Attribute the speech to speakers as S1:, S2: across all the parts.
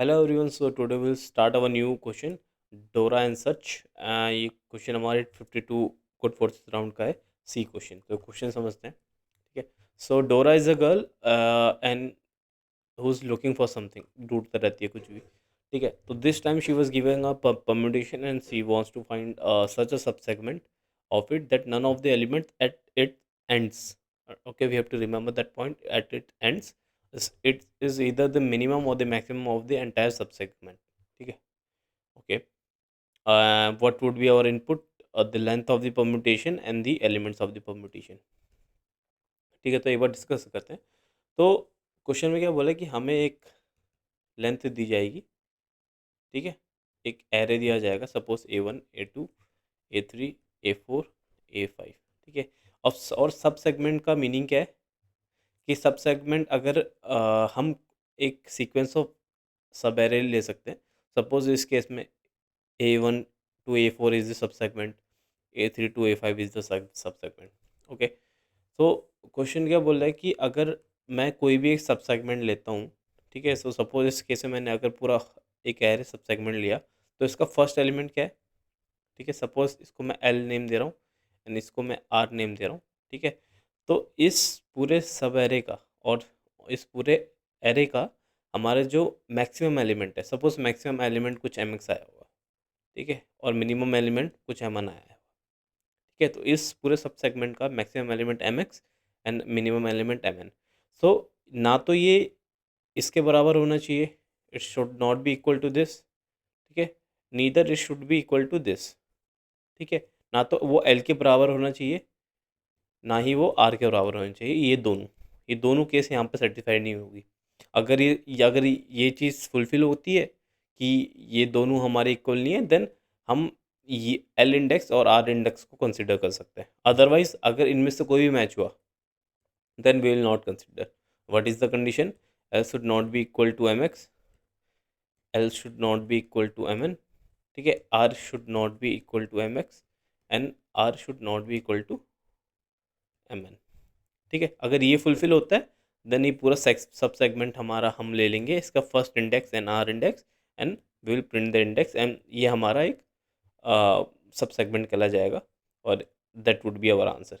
S1: Hello everyone, so today will start our new question डोरा and such. ये question हमारे 52 good fourth round का है। सी क्वेश्चन, तो क्वेश्चन समझते हैं। ठीक है। So Dora is a girl and who is looking for something, ढूंढता रहती है कुछ भी। ठीक है। तो this time she was giving a permutation and she wants to find such a sub segment of it that none of the elements at it ends. Okay, we have to remember that point. At it ends, it is either the minimum or the maximum of the entire subsegment. ठीक है। Okay. What would be our input? The length of the permutation and the elements of the permutation. ठीक है, तो एक बार discuss करते हैं। तो question में क्या बोला कि हमें एक लेंथ दी जाएगी। ठीक है। एक एरे दिया जाएगा, suppose A1 A2 A3 A4 A5। ठीक है। और सब सेगमेंट का मीनिंग क्या है कि सब सेगमेंट अगर हम एक सीक्वेंस ऑफ सब एरे ले सकते हैं। सपोज इस केस में A1 to A4 is the sub segment, A3 to A5 is the sub segment. Okay. तो क्वेश्चन क्या बोल रहा है कि अगर मैं कोई भी एक सब सेगमेंट लेता हूँ। ठीक है। सो सपोज इस केस में मैंने अगर पूरा एक एरे सब सेगमेंट लिया, तो इसका फर्स्ट एलिमेंट क्या है। ठीक है। सपोज इसको मैं एल नेम दे रहा हूँ एंड इसको मैं आर नेम दे रहा हूँ। ठीक है। तो इस पूरे सब एरे का और इस पूरे एरे का हमारा जो मैक्सिमम एलिमेंट है, सपोज मैक्सिमम एलिमेंट कुछ एम एक्स आया हुआ। ठीक है। और मिनिमम एलिमेंट कुछ एम एन आया है। ठीक है। तो इस पूरे सब सेगमेंट का maximum element M x and minimum element M N. So ना तो ये इसके बराबर होना चाहिए, it should not be equal to this. ठीक है। Neither it should be equal to this. ठीक है। ना तो वो एल के बराबर होना चाहिए, ना ही वो आर के बराबर होना चाहिए। ये दोनों केस यहाँ पे सर्टिफाइड नहीं होगी। अगर ये चीज़ फुलफिल होती है कि ये दोनों हमारे इक्वल नहीं है, देन हम ये एल इंडेक्स और आर इंडेक्स को कंसिडर कर सकते हैं। अदरवाइज अगर इनमें से कोई भी मैच हुआ, then we will not consider. What is the condition? L should not be equal to m x, l should not be equal to m n. ठीक है। R should not be equal to m x and r should not be equal to m n. ठीक है। अगर ये fulfil होता है, then ये पूरा सब सेगमेंट हमारा हम ले लेंगे, इसका first index and r index, and we will print the index, and ये हमारा एक सब सेगमेंट कहला जाएगा। और that would be our answer.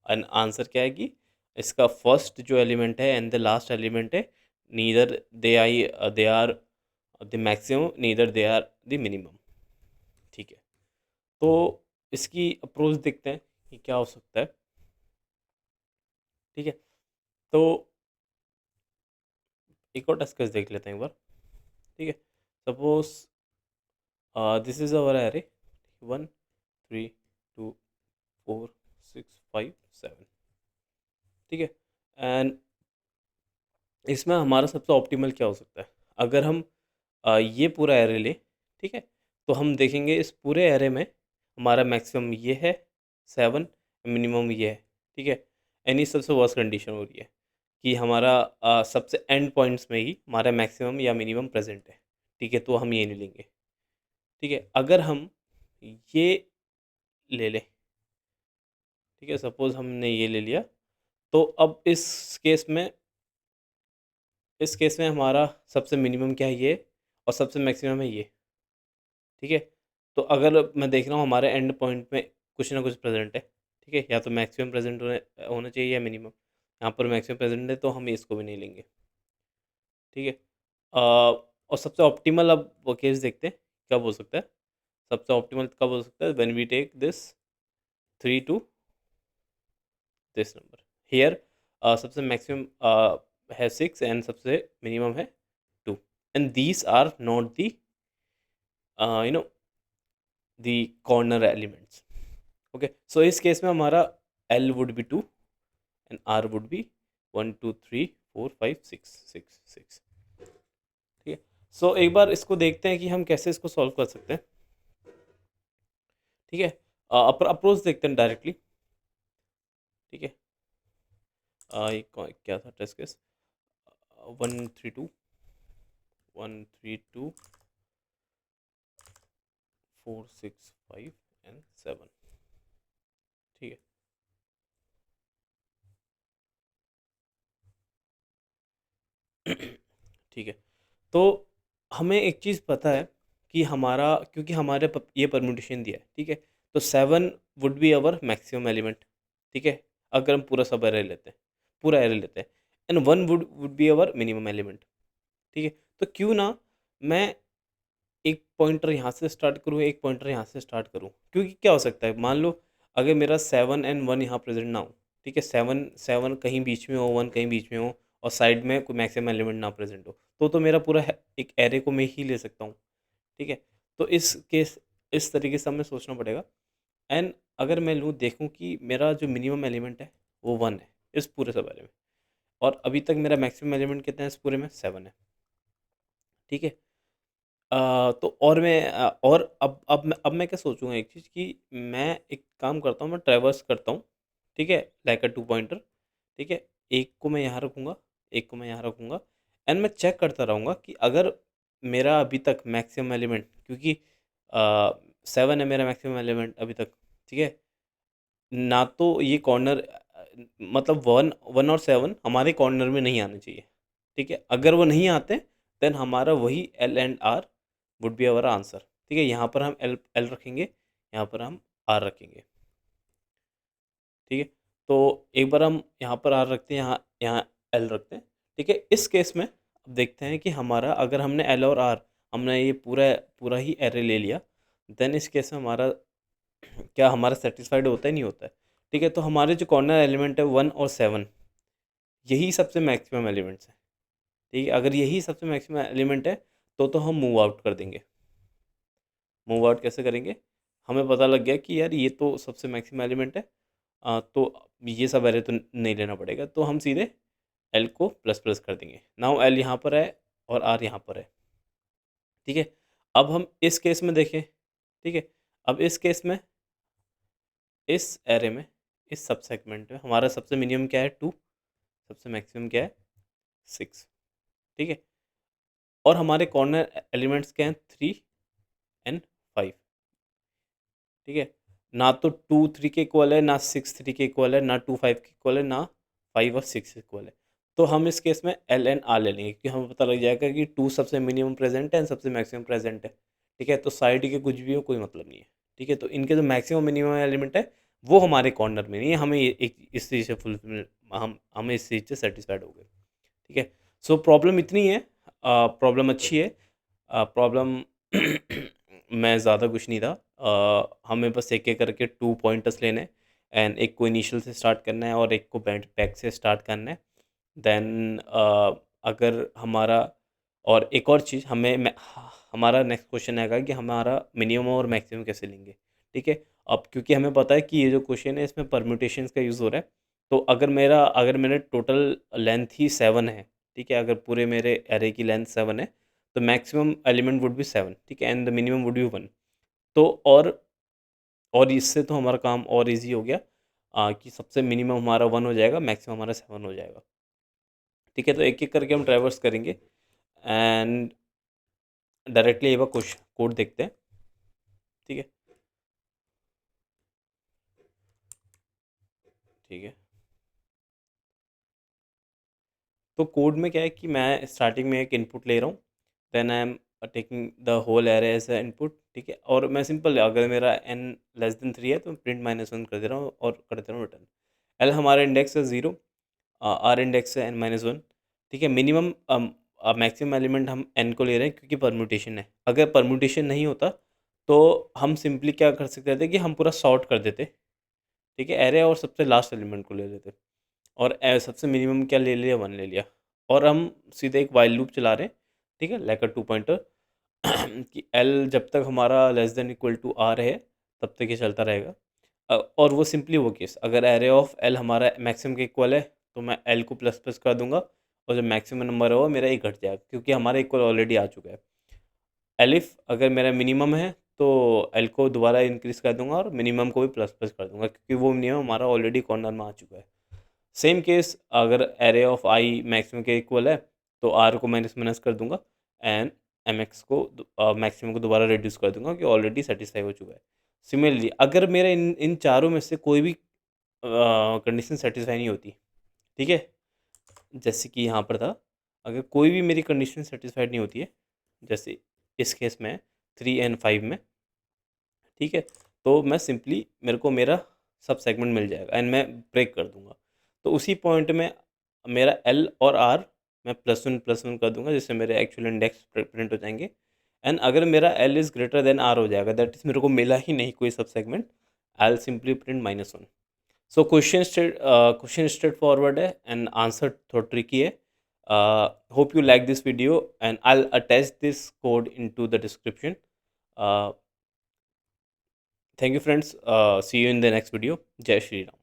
S1: And answer क्या है कि इसका फर्स्ट जो एलिमेंट है एंड द लास्ट एलिमेंट है, neither they are the maximum, neither they are the minimum. ठीक है। तो इसकी अप्रोच देखते हैं कि क्या हो सकता है। ठीक है। तो एक और डिस्कस देख लेते हैं एक बार। ठीक है। Suppose this is our array 1 3 2 4 6 5 7। ठीक है। एंड इसमें हमारा सबसे ऑप्टिमल क्या हो सकता है अगर हम ये पूरा एरे ले। ठीक है। तो हम देखेंगे इस पूरे एरे में हमारा मैक्सिमम ये है 7, मिनिमम ये है। ठीक है। एनी सबसे वर्स्ट कंडीशन हो रही है कि हमारा सबसे एंड पॉइंट्स में ही हमारा मैक्सिमम या मिनिमम प्रेजेंट है। ठीक है। तो हम ये नहीं लेंगे। ठीक है। अगर हम ये ले लें। ठीक है। सपोज हमने ये ले लिया, तो अब इस केस में हमारा सबसे मिनिमम क्या है, ये, और सबसे मैक्सिमम है ये। ठीक है। तो अगर मैं देख रहा हूँ हमारे एंड पॉइंट में कुछ ना कुछ प्रेजेंट है। ठीक है। या तो मैक्सिमम प्रेजेंट होना चाहिए या मिनिमम। यहाँ पर मैक्सिमम प्रेजेंट है तो हम इसको भी नहीं लेंगे। ठीक है। और सबसे ऑप्टिमल अब वो केस देखते हैं कब हो सकता है। सबसे ऑप्टिमल कब हो सकता है? When we take this 3 to this number here. सबसे मैक्सिमम है 6 एंड सबसे मिनिमम है 2, and these are not the you know the corner elements. Okay. So इस केस में हमारा L would be 2 and are would be 1 2 3 4 5 6 6 6। ठीक है। सो एक बार इसको देखते हैं कि हम कैसे इसको सॉल्व कर सकते हैं। ठीक है। अप्रोच देखते हैं डायरेक्टली। ठीक है। क्या था टेस्ट केस? 1 3 2 4 6 5 एंड 7। ठीक है। ठीक है। तो हमें एक चीज़ पता है कि हमारा, क्योंकि हमारे ये परम्यूटेशन दिया है, ठीक है, तो 7 would be our maximum element, ठीक है, अगर हम पूरा सब एरे लेते हैं, पूरा एरे लेते हैं, and 1 would be our minimum element, ठीक है। तो क्यों ना मैं एक पॉइंटर यहाँ से स्टार्ट करूँ, एक पॉइंटर यहाँ से स्टार्ट करूँ, क्योंकि क्या हो सकता है, मान लो अगर मेरा 7 एंड 1 यहाँ प्रेजेंट ना हो, ठीक है, 7 कहीं बीच में हो, 1 कहीं बीच में हो, और साइड में कोई मैक्सिमम एलिमेंट ना प्रेजेंट हो, तो मेरा पूरा एक एरे को मैं ही ले सकता हूँ, ठीक है। तो इस तरीके से हमें सोचना पड़ेगा। एंड अगर मैं लूँ देखूँ कि मेरा जो मिनिमम एलिमेंट है वो 1 है इस पूरे सब एरे में, और अभी तक मेरा मैक्सिमम एलिमेंट कितना है इस पूरे में, 7 है, ठीक है। तो और मैं और अब मैं क्या सोचूँगा एक चीज़ कि मैं एक काम करता हूँ, मैं ट्रैवर्स करता हूँ, ठीक है, लाइक अ 2 पॉइंटर, ठीक है। एक को मैं यहाँ रखूँगा, एक को मैं यहाँ रखूँगा, एंड मैं चेक करता रहूँगा कि अगर मेरा अभी तक मैक्सिमम एलिमेंट, क्योंकि 7 है मेरा मैक्सिमम एलिमेंट अभी तक, ठीक है, ना तो ये कॉर्नर, मतलब 1 और 7 हमारे कॉर्नर में नहीं आने चाहिए, ठीक है। अगर वो नहीं आते देन हमारा वही l and are would be our answer, ठीक है। यहाँ पर हम एल एल रखेंगे, यहाँ पर हम आर रखेंगे, ठीक है। तो एक बार हम यहाँ पर आर रखते हैं, यहाँ यहाँ एल रखते हैं, ठीक है। इस केस में अब देखते हैं कि हमारा, अगर हमने एल और आर, हमने ये पूरा पूरा ही एरे ले लिया, देन इस केस में हमारा क्या, हमारा सेटिस्फाइड होता है, नहीं होता है, ठीक है। तो हमारे जो कॉर्नर एलिमेंट है 1 और 7, यही सबसे मैक्सिमम एलिमेंट्स हैं, ठीक है। अगर यही सबसे मैक्सिमम एलिमेंट है तो हम मूव आउट कर देंगे। मूव आउट कैसे करेंगे, हमें पता लग गया कि यार ये तो सबसे मैक्सिमम एलिमेंट है, तो ये सब एरे तो नहीं लेना पड़ेगा, तो हम सीधे एल को प्लस प्लस कर देंगे। नाउ एल यहाँ पर है और आर यहाँ पर है, ठीक है। अब हम इस केस में देखें, ठीक है, अब इस केस में, इस एरे में, इस सब सेगमेंट में हमारा सबसे मिनिमम क्या है, 2, सबसे मैक्सिमम क्या है, 6, ठीक है। और हमारे कॉर्नर एलिमेंट्स क्या हैं, 3 एंड 5, ठीक है। ना तो 2 3 के इक्वल है, ना 6 3 के इक्वल है, ना 2 5 के इक्वल है, ना 5 और 6 इक्वल है। तो हम इस केस में एल एंड आर ले लेंगे, क्योंकि हमें पता लग जाएगा कि 2 सबसे मिनिमम प्रेजेंट है एंड सबसे मैक्सिमम प्रेजेंट है, ठीक है। तो साइड के कुछ भी हो कोई मतलब नहीं है, ठीक है। तो इनके जो मैक्सिमम मिनिमम एलिमेंट है वो हमारे कॉर्नर में नहीं है, हमें एक इस चीज़ से फुलफिल, हमें इस चीज़ से सेटिस्फाइड हो गए, ठीक है। सो प्रॉब्लम इतनी है, प्रॉब्लम अच्छी है, प्रॉब्लम मैं ज़्यादा कुछ नहीं था, हमें बस एक एक करके 2 पॉइंटर्स लेने हैं, एंड एक को इनिशियल से स्टार्ट करना है और एक को बैक से स्टार्ट करना है। देन अगर हमारा, और एक और चीज़ हमारा नेक्स्ट क्वेश्चन आएगा कि हमारा मिनिमम और मैक्सिमम कैसे लेंगे, ठीक है। अब क्योंकि हमें पता है कि ये जो क्वेश्चन है इसमें परम्यूटेशंस का यूज़ हो रहा है, तो अगर मेरे टोटल लेंथ ही 7 है, ठीक है, अगर पूरे मेरे एरे की लेंथ 7 है, तो मैक्सिमम एलिमेंट वुड बी 7, ठीक है, and the minimum would be 1। तो और इससे तो हमारा काम और इजी हो गया, कि सबसे मिनिमम हमारा 1 हो जाएगा, मैक्सिमम हमारा 7 हो जाएगा, ठीक है। तो एक एक करके हम ट्रैवर्स करेंगे एंड डायरेक्टली एक बार क्वेश्चन कोड देखते हैं, ठीक है, ठीक है। तो कोड में क्या है कि मैं स्टार्टिंग में एक इनपुट ले रहा हूँ, then I am taking the whole array as a input, ठीक है। और मैं सिंपल, अगर मेरा n लेस देन 3 है तो मैं प्रिंट -1 कर दे रहा हूँ और कर दे रहा हूँ रिटर्न। एल हमारा इंडेक्स है 0, आर इंडेक्स है n-1, ठीक है। मिनिमम मैक्सिमम एलिमेंट हम n को ले रहे हैं क्योंकि परम्यूटेशन है। अगर परम्यूटेशन नहीं होता तो हम सिंपली क्या कर सकते थे कि हम पूरा सॉर्ट कर देते, ठीक है, एरे, और सबसे लास्ट एलिमेंट को ले लेते, और सबसे मिनिमम क्या ले लिया, 1 ले लिया, और हम सीधे एक वाइल लूप चला रहे हैं, ठीक है, लाइक अ 2 पॉइंटर, कि एल जब तक हमारा less than equal to r है तब तक ये चलता रहेगा। और वो सिंपली वो केस, अगर एरे ऑफ एल हमारा मैक्सिमम के इक्वल है तो मैं एल को प्लस प्लस कर दूंगा, और जो मैक्सिमम नंबर है वो मेरा एक घट जाएगा, क्योंकि हमारा इक्वल ऑलरेडी आ चुका है। एलिफ अगर मेरा मिनिमम है तो एल को दोबारा इंक्रीज कर दूंगा और मिनिमम को भी प्लस प्लस कर दूंगा, क्योंकि वो मिनिमम हमारा ऑलरेडी कॉर्नर में आ चुका है। सेम केस, अगर एरे ऑफ आई मैक्सिमम के इक्वल है तो आर को माइनस माइनस कर दूंगा, एंड एम एक्स को मैक्सिमम को दोबारा रिड्यूस कर दूंगा, कि ऑलरेडी सेटिस्फाई हो चुका है। सिमिलरली अगर मेरे इन इन चारों में से कोई भी कंडीशन सेटिस्फाई नहीं होती, ठीक है, जैसे कि यहाँ पर था, अगर कोई भी मेरी कंडीशन सेटिस्फाइड नहीं होती है, जैसे इस केस में 3 एंड 5 में, ठीक है, तो मैं सिंपली मेरे को मेरा सब सेगमेंट मिल जाएगा एंड मैं ब्रेक कर दूंगा। तो उसी पॉइंट में मेरा एल और आर मैं +1 कर दूंगा, जिससे मेरे एक्चुअल इंडेक्स प्रिंट हो जाएंगे। एंड अगर मेरा l is greater than r हो जाएगा, दैट इज़ मेरे को मिला ही नहीं कोई सब segment, I will simply print -1। So question straight forward है एंड आंसर थोड़ा ट्रिकी है। Hope you like this video and I will attach this code into the description. Thank you friends. See you in the next video. Jai Shri Ram.